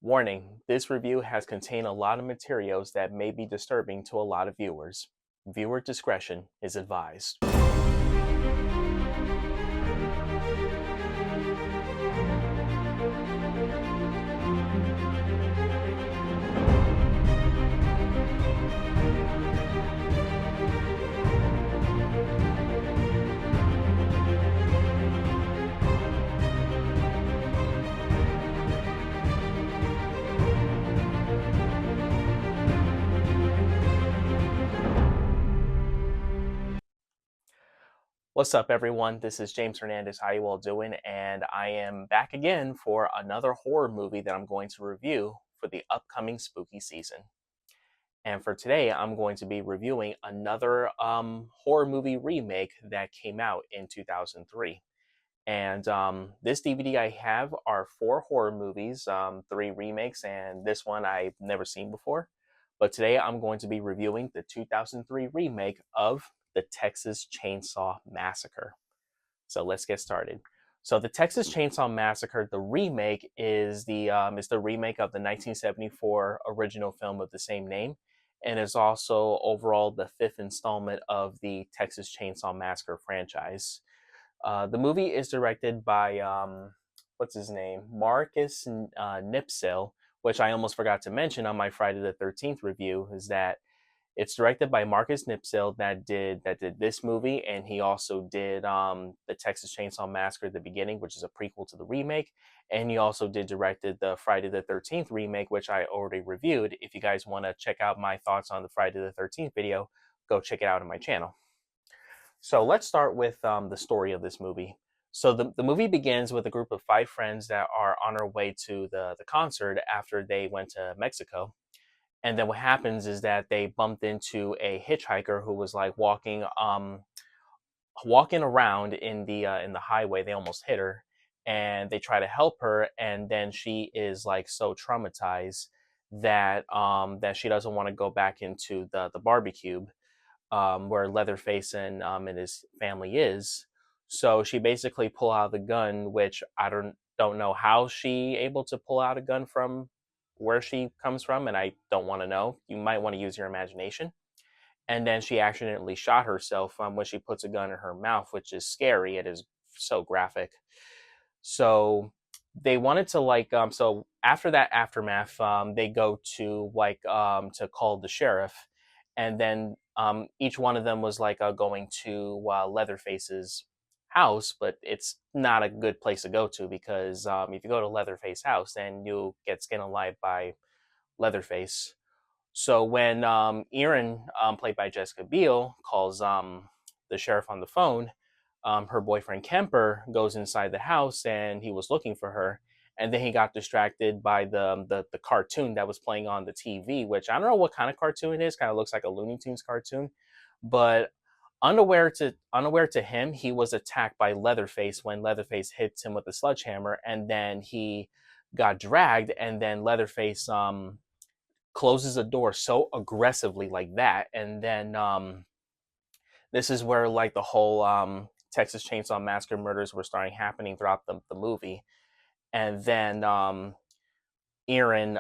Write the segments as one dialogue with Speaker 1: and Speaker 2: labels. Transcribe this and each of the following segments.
Speaker 1: Warning, this review has contained a lot of materials that may be disturbing to a lot of viewers. Viewer discretion is advised. What's up, everyone? This is James Hernandez. How you all doing? And I am back again for another horror movie that I'm going to review for the upcoming spooky season. And for today, I'm going to be reviewing another horror movie remake that came out in 2003. And this DVD I have are 4 horror movies, 3 remakes, and this one I've never seen before. But today I'm going to be reviewing the 2003 remake of the Texas Chainsaw Massacre. So let's get started. So the Texas Chainsaw Massacre, the remake, is the remake of the 1974 original film of the same name, and is also overall the 5th installment of the Texas Chainsaw Massacre franchise. The movie is directed by what's his name, Marcus Nipsell, which I almost forgot to mention on my Friday the 13th review. Is that it's directed by Marcus Nipsell that did this movie, and he also did the Texas Chainsaw Massacre: The Beginning, which is a prequel to the remake, and he also directed the Friday the 13th remake, which I already reviewed. If you guys want to check out my thoughts on the Friday the 13th video, go check it out on my channel. So let's start with the story of this movie. So the movie begins with a group of 5 friends that are on their way to the concert after they went to Mexico. And then what happens is that they bumped into a hitchhiker who was like walking around in the highway. They almost hit her, and they try to help her, and then she is like so traumatized that that she doesn't want to go back into the barbecue where Leatherface and his family is. So she basically pull out the gun, which I don't know how she able to pull out a gun from where she comes from, and I don't want to know. You might want to use your imagination. And then she accidentally shot herself when she puts a gun in her mouth, which is scary. It is so graphic. So they wanted to so after that aftermath, they go to to call the sheriff, and then each one of them was going to Leatherface's house, but it's not a good place to go to because if you go to Leatherface's house, then you'll get skinned alive by Leatherface. So when Erin, played by Jessica Biel, calls the sheriff on the phone, her boyfriend Kemper goes inside the house and he was looking for her. And then he got distracted by the cartoon that was playing on the TV, which I don't know what kind of cartoon it is. Kind of looks like a Looney Tunes cartoon. But unaware to him, he was attacked by Leatherface when Leatherface hits him with a sledgehammer. And then he got dragged, and then Leatherface closes the door so aggressively like that. And then this is where like the whole Texas Chainsaw Massacre murders were starting happening throughout the movie. And then Erin's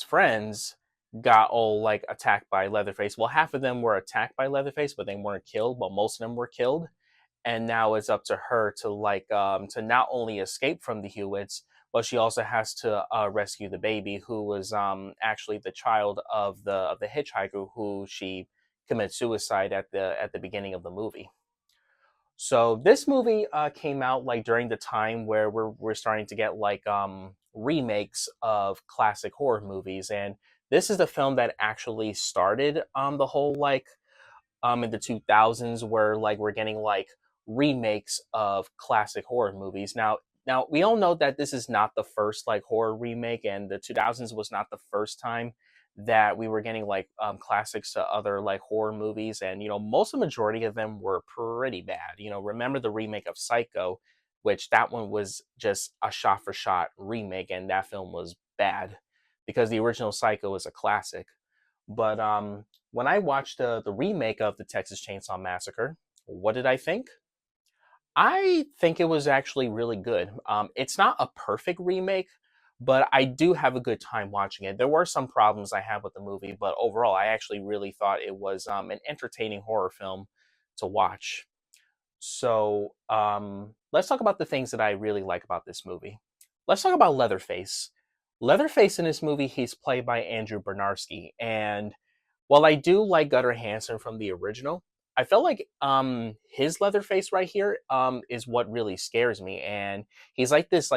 Speaker 1: friends got all like attacked by Leatherface. Well, half of them were attacked by Leatherface, but they weren't killed. But most of them were killed. And now it's up to her to to not only escape from the Hewitts, but she also has to rescue the baby, who was actually the child of the hitchhiker who she committed suicide at the beginning of the movie. So this movie came out like during the time where we're starting to get remakes of classic horror movies, and this is the film that actually started the whole in the 2000s where we're getting remakes of classic horror movies. Now we all know that this is not the first horror remake, and the 2000s was not the first time that we were getting classics to other horror movies, and most of the majority of them were pretty bad. Remember the remake of Psycho, which that one was just a shot for shot remake, and that film was bad because the original Psycho is a classic. But when I watched the remake of the Texas Chainsaw Massacre, what did I think? I think it was actually really good. It's not a perfect remake, but I do have a good time watching it. There were some problems I had with the movie, but overall, I actually really thought it was an entertaining horror film to watch. So let's talk about the things that I really like about this movie. Let's talk about Leatherface. Leatherface in this movie, he's played by Andrew Bernarski, and while I do like Gunnar Hansen from the original, I felt like his Leatherface right here is what really scares me. And he's like this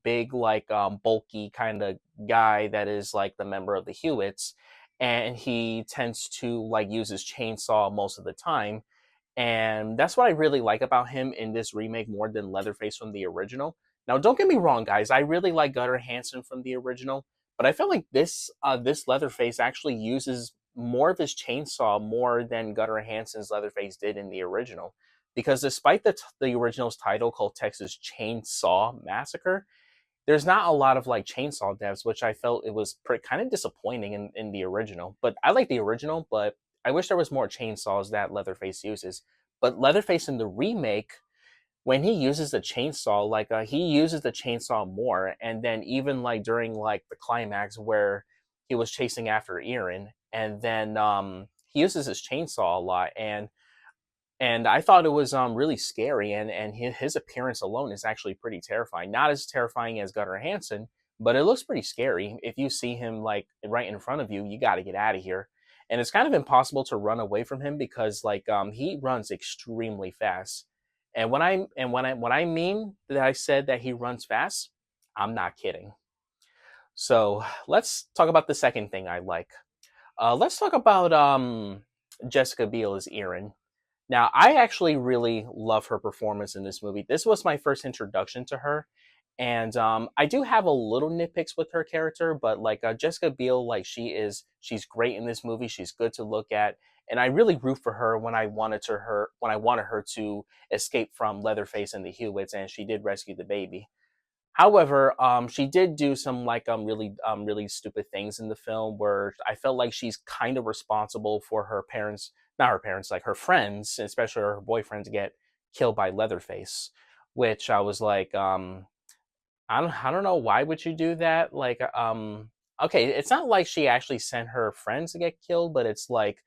Speaker 1: big, like bulky kind of guy that is like the member of the Hewitts. And he tends to like use his chainsaw most of the time, and that's what I really like about him in this remake more than Leatherface from the original. Now, don't get me wrong, guys. I really like Gunnar Hansen from the original, but I feel like this Leatherface actually uses more of his chainsaw more than Gunnar Hansen's Leatherface did in the original. Because despite the original's title called Texas Chainsaw Massacre, there's not a lot of like chainsaw deaths, which I felt it was kind of disappointing in the original. But I like the original, but I wish there was more chainsaws that Leatherface uses. But Leatherface in the remake, when he uses the chainsaw, like he uses the chainsaw more, and then even like during like the climax where he was chasing after Erin, and then he uses his chainsaw a lot, and I thought it was really scary, and his appearance alone is actually pretty terrifying. Not as terrifying as Gunnar Hansen, but it looks pretty scary. If you see him like right in front of you, you got to get out of here. And it's kind of impossible to run away from him because like he runs extremely fast. And when I mean that I said that he runs fast, I'm not kidding. So let's talk about the second thing I like. Let's talk about Jessica Biel as Erin. Now, I actually really love her performance in this movie. This was my first introduction to her, and I do have a little nitpicks with her character, but like Jessica Biel, like she's great in this movie. She's good to look at, and I really root for her when I wanted her to escape from Leatherface and the Hewitts, and she did rescue the baby. However, she did do some like really stupid things in the film where I felt like she's kind of responsible for her parents, not her parents, like her friends, especially her boyfriends, get killed by Leatherface. Which I was like, I don't know why would you do that? Like, okay, it's not like she actually sent her friends to get killed, but it's like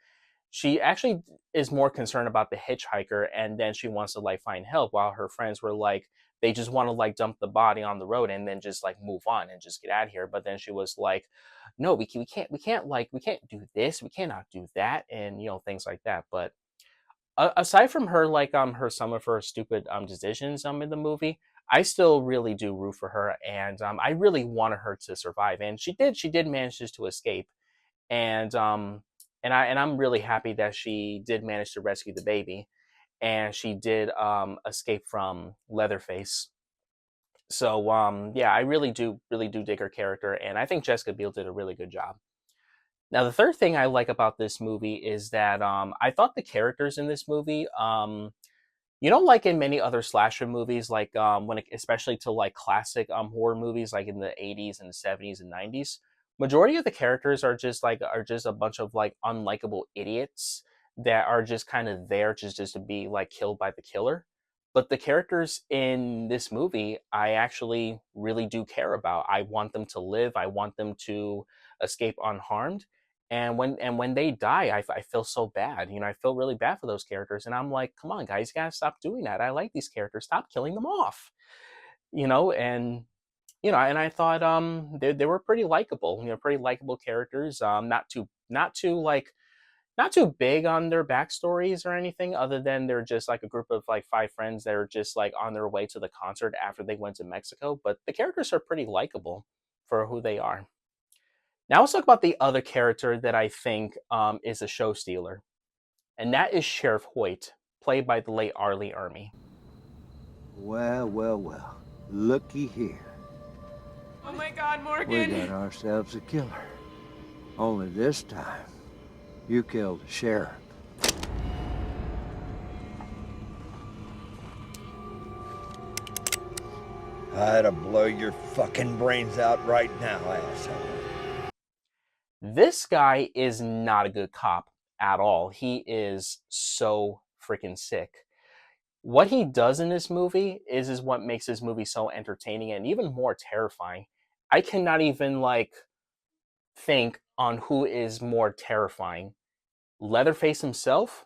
Speaker 1: she actually is more concerned about the hitchhiker, and then she wants to like find help while her friends were like they just want to like dump the body on the road and then just like move on and just get out of here. But then she was like, no, we can't do this, we cannot do that, and things like that. But aside from her like her some of her stupid decisions in the movie, I still really do root for her, and I really wanted her to survive, and she did manage to escape, and I'm really happy that she did manage to rescue the baby, and she did escape from Leatherface. So yeah, I really do dig her character, and I think Jessica Biel did a really good job. Now, the third thing I like about this movie is that I thought the characters in this movie, like in many other slasher movies, like especially to like classic horror movies, like in the '80s and the '70s and '90s, majority of the characters are just a bunch of like unlikable idiots that are just kind of there just to be like killed by the killer. But the characters in this movie, I actually really do care about. I want them to live. I want them to escape unharmed. And when they die, I feel so bad. I feel really bad for those characters, and I'm like, come on, guys, you gotta stop doing that. I like these characters. Stop killing them off. And and I thought they were pretty likable. Pretty likable characters. Not too big on their backstories or anything, other than they're just like a group of like five friends that are just like on their way to the concert after they went to Mexico. But the characters are pretty likable for who they are. Now let's talk about the other character that I think is a show stealer, and that is Sheriff Hoyt, played by the late Arlie Ermy.
Speaker 2: Well, well, well. Looky here.
Speaker 3: Oh my God,
Speaker 2: We
Speaker 3: Morgan!
Speaker 2: got ourselves a killer. Only this time, you killed a sheriff.
Speaker 4: I'd blow your fucking brains out right now, asshole.
Speaker 1: This guy is not a good cop at all. He is so freaking sick. What he does in this movie is what makes this movie so entertaining and even more terrifying. I cannot even like think on who is more terrifying, Leatherface himself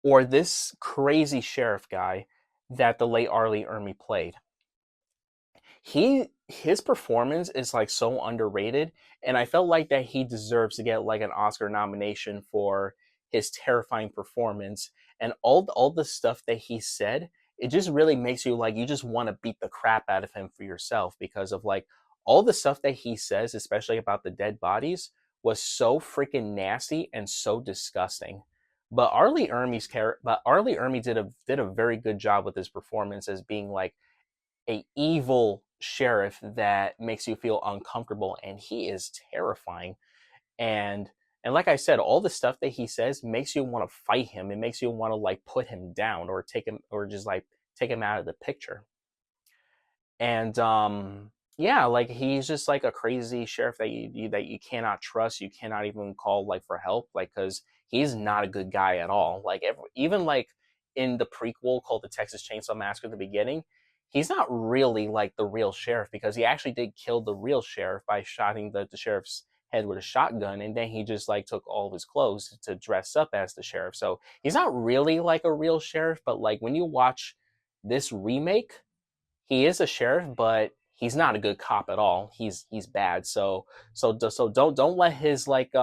Speaker 1: or this crazy sheriff guy that the late Arlie Ermy played. His performance is like so underrated, and I felt like that he deserves to get like an Oscar nomination for his terrifying performance and all the stuff that he said. It just really makes you like you just want to beat the crap out of him for yourself because of like all the stuff that he says, especially about the dead bodies, was so freaking nasty and so disgusting. But Arlie Ermy did a very good job with his performance as being like a evil sheriff that makes you feel uncomfortable, and he is terrifying. And like I said, all the stuff that he says makes you want to fight him. It makes you want to like put him down or take him or just like take him out of the picture. And yeah, like he's just like a crazy sheriff that you cannot trust. You cannot even call like for help, like because he's not a good guy at all. Like even like in the prequel called the Texas Chainsaw Massacre at the beginning, he's not really like the real sheriff because he actually did kill the real sheriff by shooting the sheriff's head with a shotgun, and then he just like took all of his clothes to dress up as the sheriff. So he's not really like a real sheriff, but like when you watch this remake, he is a sheriff, but he's not a good cop at all. He's bad. So don't let his like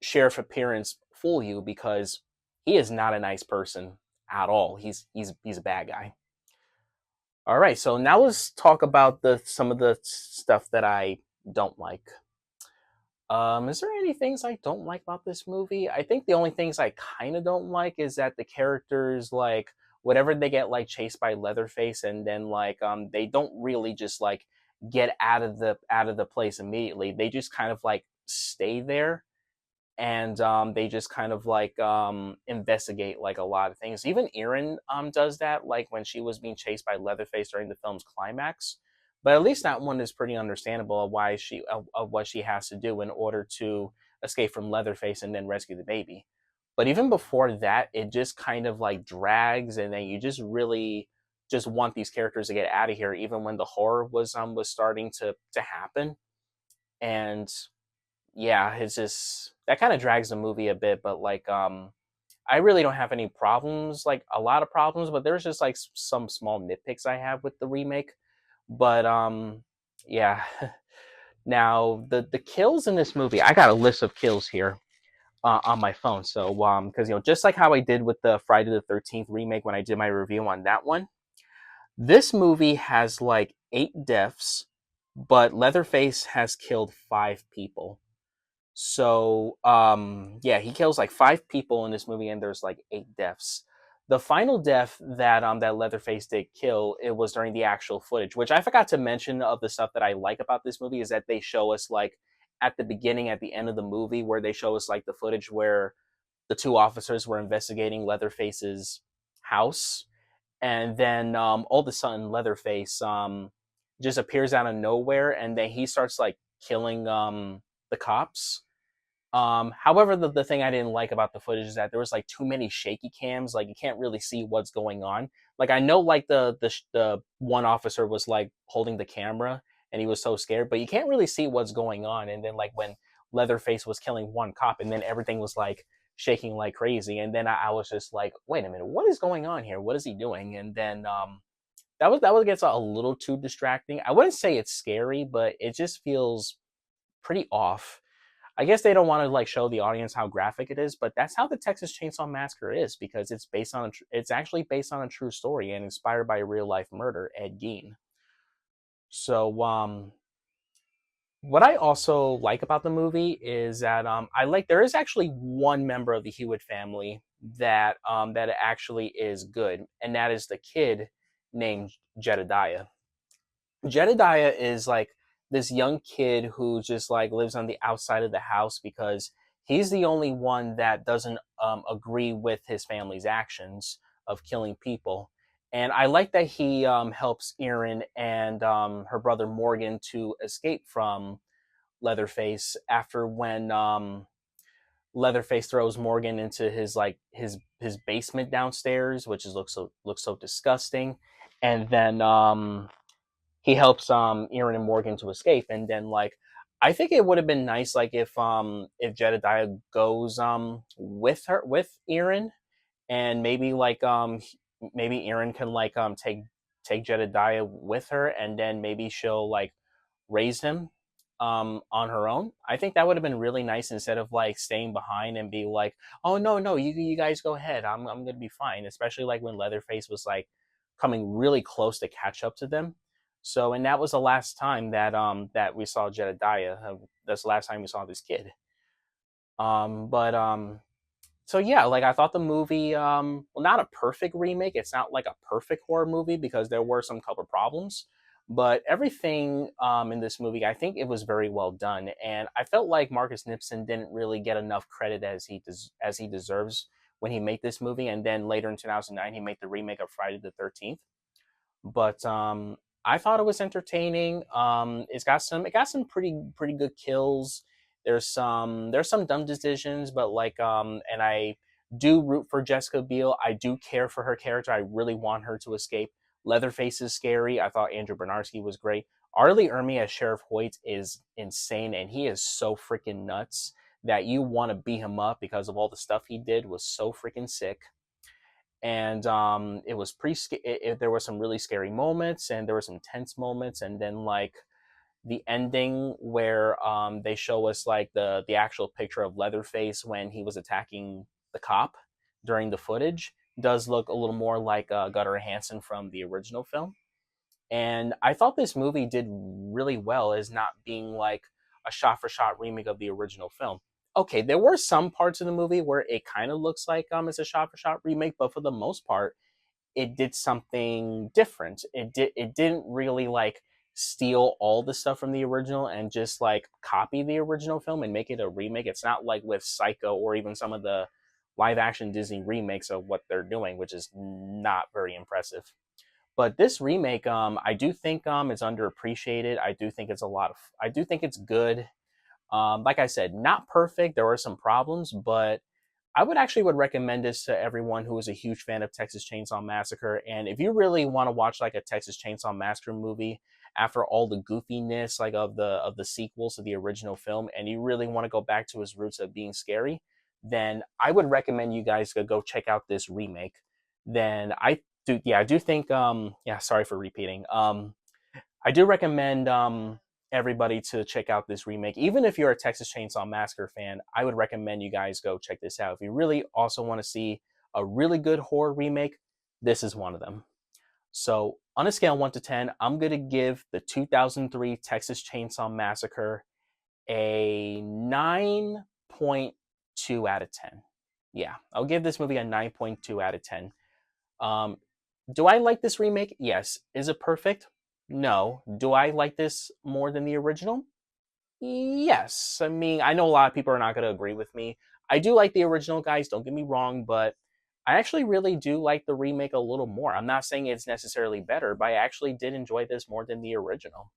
Speaker 1: sheriff appearance fool you because he is not a nice person at all. He's a bad guy. All right, so now let's talk about the some of the stuff that I don't like. Is there any things I don't like about this movie? I think the only things I kind of don't like is that the characters like whatever they get like chased by Leatherface and then like they don't really just like get out of the place immediately. They just kind of like stay there and they just kind of like investigate like a lot of things. Even Erin does that, like when she was being chased by Leatherface during the film's climax. But at least that one is pretty understandable of why of what she has to do in order to escape from Leatherface and then rescue the baby. But even before that, it just kind of like drags, and then you just really just want these characters to get out of here, even when the horror was starting to happen. And yeah, it's just that kind of drags the movie a bit, but like I really don't have any problems, like a lot of problems, but there's just like some small nitpicks I have with the remake. But yeah. Now the kills in this movie, I got a list of kills here on my phone. So because just like how I did with the Friday the 13th remake when I did my review on that one, this movie has like 8 deaths, but Leatherface has killed 5 people. So, yeah, he kills like 5 people in this movie, and there's like 8 deaths. The final death that Leatherface did kill, it was during the actual footage, which I forgot to mention of the stuff that I like about this movie is that they show us like at the beginning, at the end of the movie, where they show us like the footage where the 2 officers were investigating Leatherface's house, and then all of a sudden Leatherface just appears out of nowhere, and then he starts like killing the cops. However, the thing I didn't like about the footage is that there was like too many shaky cams. Like you can't really see what's going on. Like I know like the one officer was like holding the camera and he was so scared, but you can't really see what's going on. And then like when Leatherface was killing one cop, and then everything was like shaking like crazy, and then I was just like, wait a minute, what is going on here? What is he doing? And then that was gets a little too distracting. I wouldn't say it's scary, but it just feels pretty off. I guess they don't want to like show the audience how graphic it is, but that's how the Texas Chainsaw Massacre is because it's actually based on a true story and inspired by a real life murder, Ed Gein. So what I also like about the movie is that I like there is actually one member of the Hewitt family that actually is good, and that is the kid named Jedidiah. Jedidiah is like this young kid who just like lives on the outside of the house because he's the only one that doesn't agree with his family's actions of killing people. And I like that he helps Erin and her brother Morgan to escape from Leatherface after when Leatherface throws Morgan into his basement downstairs, which looks so disgusting. And then he helps Erin and Morgan to escape, and then like I think it would have been nice like if Jedidiah goes with Erin, and maybe like maybe Erin can like take Jedidiah with her, and then maybe she'll like raise him on her own. I think that would have been really nice instead of like staying behind and be like, oh no, you guys go ahead. I'm gonna be fine. Especially like when Leatherface was like coming really close to catch up to them. So and that was the last time that we saw Jedidiah. That's the last time we saw this kid. But so yeah, like I thought the movie, well, not a perfect remake. It's not like a perfect horror movie because there were some couple problems, but everything in this movie, I think it was very well done, and I felt like Marcus Nipson didn't really get enough credit as he deserves when he made this movie, and then later in 2009 he made the remake of Friday the 13th. But I thought it was entertaining. It got some pretty good kills. There's some dumb decisions, but like and I do root for Jessica Biel. I do care for her character. I really want her to escape. Leatherface is scary. I thought Andrew Bernarski was great. Arlie Ermy as Sheriff Hoyt is insane, and he is so freaking nuts that you want to beat him up because of all the stuff he did was so freaking sick. And it was there were some really scary moments, and there were some tense moments, and then like the ending where they show us like the actual picture of Leatherface when he was attacking the cop during the footage does look a little more like Gunnar Hansen from the original film. And I thought this movie did really well as not being like a shot for shot remake of the original film. Okay, there were some parts of the movie where it kind of looks like it's a shot for shot remake, but for the most part, it did something different. It didn't really like steal all the stuff from the original and just like copy the original film and make it a remake. It's not like with Psycho or even some of the live action Disney remakes of what they're doing, which is not very impressive. But this remake, I do think it's underappreciated. I do think it's good. Like I said, not perfect. There were some problems, but I would recommend this to everyone who is a huge fan of Texas Chainsaw Massacre. And if you really want to watch like a Texas Chainsaw Massacre movie after all the goofiness like of the sequels to the original film, and you really want to go back to his roots of being scary, then I would recommend you guys go check out this remake. Then I do think sorry for repeating. I do recommend everybody to check out this remake. Even if you're a Texas Chainsaw Massacre fan, I would recommend you guys go check this out. If you really also want to see a really good horror remake, this is one of them. So on a scale of 1 to 10, I'm going to give the 2003 Texas Chainsaw Massacre a 9.2 out of 10. Yeah, I'll give this movie a 9.2 out of 10. Do I like this remake? Yes. Is it perfect? No. Do I like this more than the original? Yes. I mean, I know a lot of people are not going to agree with me. I do like the original, guys, don't get me wrong, but I actually really do like the remake a little more. I'm not saying it's necessarily better, but I actually did enjoy this more than the original.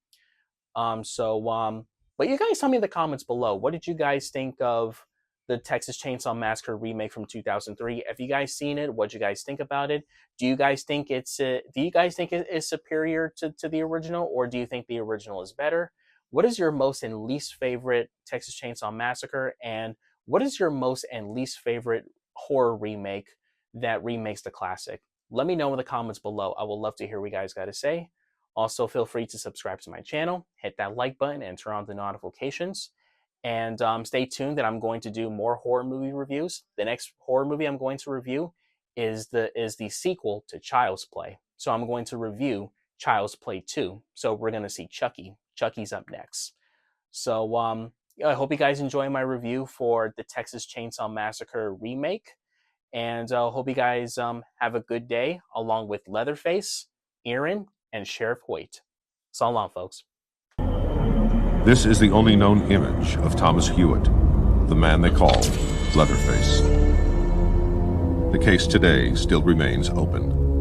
Speaker 1: But you guys tell me in the comments below, what did you guys think of the Texas Chainsaw Massacre remake from 2003? Have you guys seen it? What do you guys think about it? Do you guys think it is superior to the original, or do you think the original is better? What is your most and least favorite Texas Chainsaw Massacre, and what is your most and least favorite horror remake that remakes the classic? Let me know in the comments below. I would love to hear what you guys got to say. Also, feel free to subscribe to my channel, hit that like button, and turn on the notifications. And stay tuned that I'm going to do more horror movie reviews. The next horror movie I'm going to review is the sequel to Child's Play. So I'm going to review Child's Play 2. So we're going to see Chucky. Chucky's up next. So I hope you guys enjoy my review for the Texas Chainsaw Massacre remake. And I hope you guys have a good day along with Leatherface, Erin, and Sheriff Hoyt. So long, folks.
Speaker 5: This is the only known image of Thomas Hewitt, the man they call Leatherface. The case today still remains open.